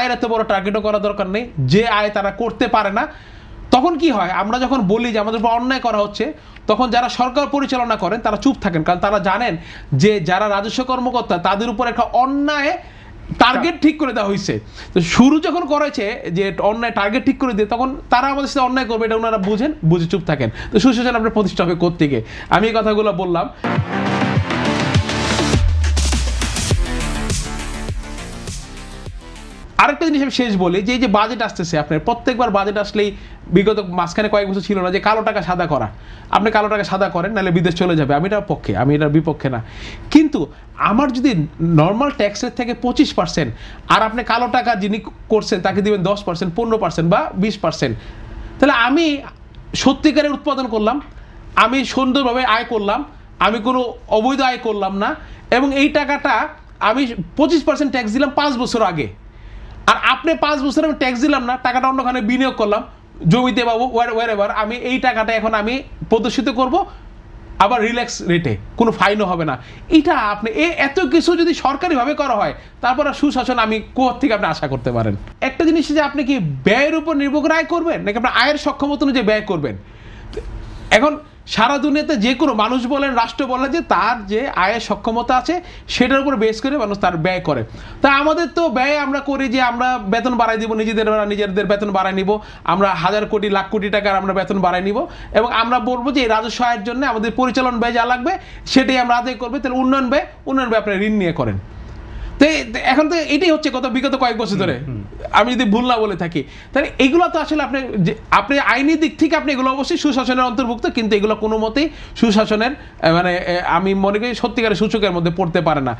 আয়ের এত বড় টার্গেটও করা দরকার নেই, যে আয় তারা করতে পারে না। তখন কি হয়, আমরা যখন বলি যে আমাদের উপর অন্যায় করা হচ্ছে, তখন যারা সরকার পরিচালনা করেন তারা চুপ থাকেন, কারণ তারা জানেন যে যারা রাজস্ব কর্মকর্তা তাদের উপর একটা অন্যায় টার্গেট ঠিক করে দেওয়া হয়েছে। তো শুরু যখন করেছে যে অন্যায় টার্গেট ঠিক করে দিয়ে, তখন তারা আমাদের সাথে অন্যায় করবে এটা ওনারা বুঝে চুপ থাকেন। তো সুশাসন আপনার প্রতিষ্ঠা হবে কোত্থেকে? আমি এই কথাগুলো বললাম। আরেকটা জিনিস আমি শেষ বলি, যে এই যে বাজেট আসতেছে, আপনার প্রত্যেকবার বাজেট আসলেই বিগত মাঝখানে কয়েক বছর ছিল না যে কালো টাকা সাদা করা, আপনি কালো টাকা সাদা করেন নাহলে বিদেশ চলে যাবে। আমি এটার পক্ষে, আমি এটার বিপক্ষে না। কিন্তু আমার যদি নর্মাল ট্যাক্সের থেকে 25%, আর আপনি কালো টাকা যিনি করছেন তাকে দিবেন 10%, 15% বা 20%, তাহলে আমি সত্যিকারের উৎপাদন করলাম, আমি সুন্দরভাবে আয় করলাম, আমি কোনো অবৈধ আয় করলাম না, এবং এই টাকাটা আমি 25% ট্যাক্স দিলাম 5 বছর আগে। আর আপনি 5 বছর আমি ট্যাক্স দিলাম না, টাকাটা অন্যখানে বিনিয়োগ করলাম, জমিতে পাবো ওয়ার আমি এই টাকাটা এখন আমি প্রদর্শিত করব, আবার রিল্যাক্স রেটে, কোনো ফাইনও হবে না। এটা আপনি এত কিছু যদি সরকারিভাবে করা হয়, তারপর আর সুশাসন আমি কোথা থেকে আপনি আশা করতে পারেন? একটা জিনিস যে আপনি কি ব্যয়ের উপর নির্ভর করে আয় করবেন, নাকি আপনার আয়ের সক্ষমতা অনুযায়ী ব্যয় করবেন? এখন সারা দুনিয়াতে যে কোনো মানুষ বলেন, রাষ্ট্র বলেন, যে তার যে আয়ের সক্ষমতা আছে সেটার উপর বেস করে মানুষ তার ব্যয় করে। তা আমাদের তো ব্যয় আমরা করি যে আমরা বেতন বাড়াই দিব, নিজেদের বেতন বাড়াই নিব, আমরা হাজার কোটি লাখ কোটি টাকার আমরা বেতন বাড়াই নিব, এবং আমরা বলবো যে এই রাজস্ব আয়ের জন্য আমাদের পরিচালন ব্যয় যা লাগবে সেটাই আমরা আদায় করবে। তাহলে উন্নয়ন ব্যয় আপনি ঋণ নিয়ে করেন। তো এখন তো এটাই হচ্ছে কত বিগত কয়েক বছর ধরে, আমি যদি ভুল না বলে থাকি। তাহলে এগুলো তো আসলে আপনি আইনি দিক থেকে আপনি এগুলো অবশ্যই সুশাসনের অন্তর্ভুক্ত, কিন্তু এগুলো কোনো মতেই সুশাসনের মানে আমি মনে করি সত্যিকারের সূচকের মধ্যে পড়তে পারে না।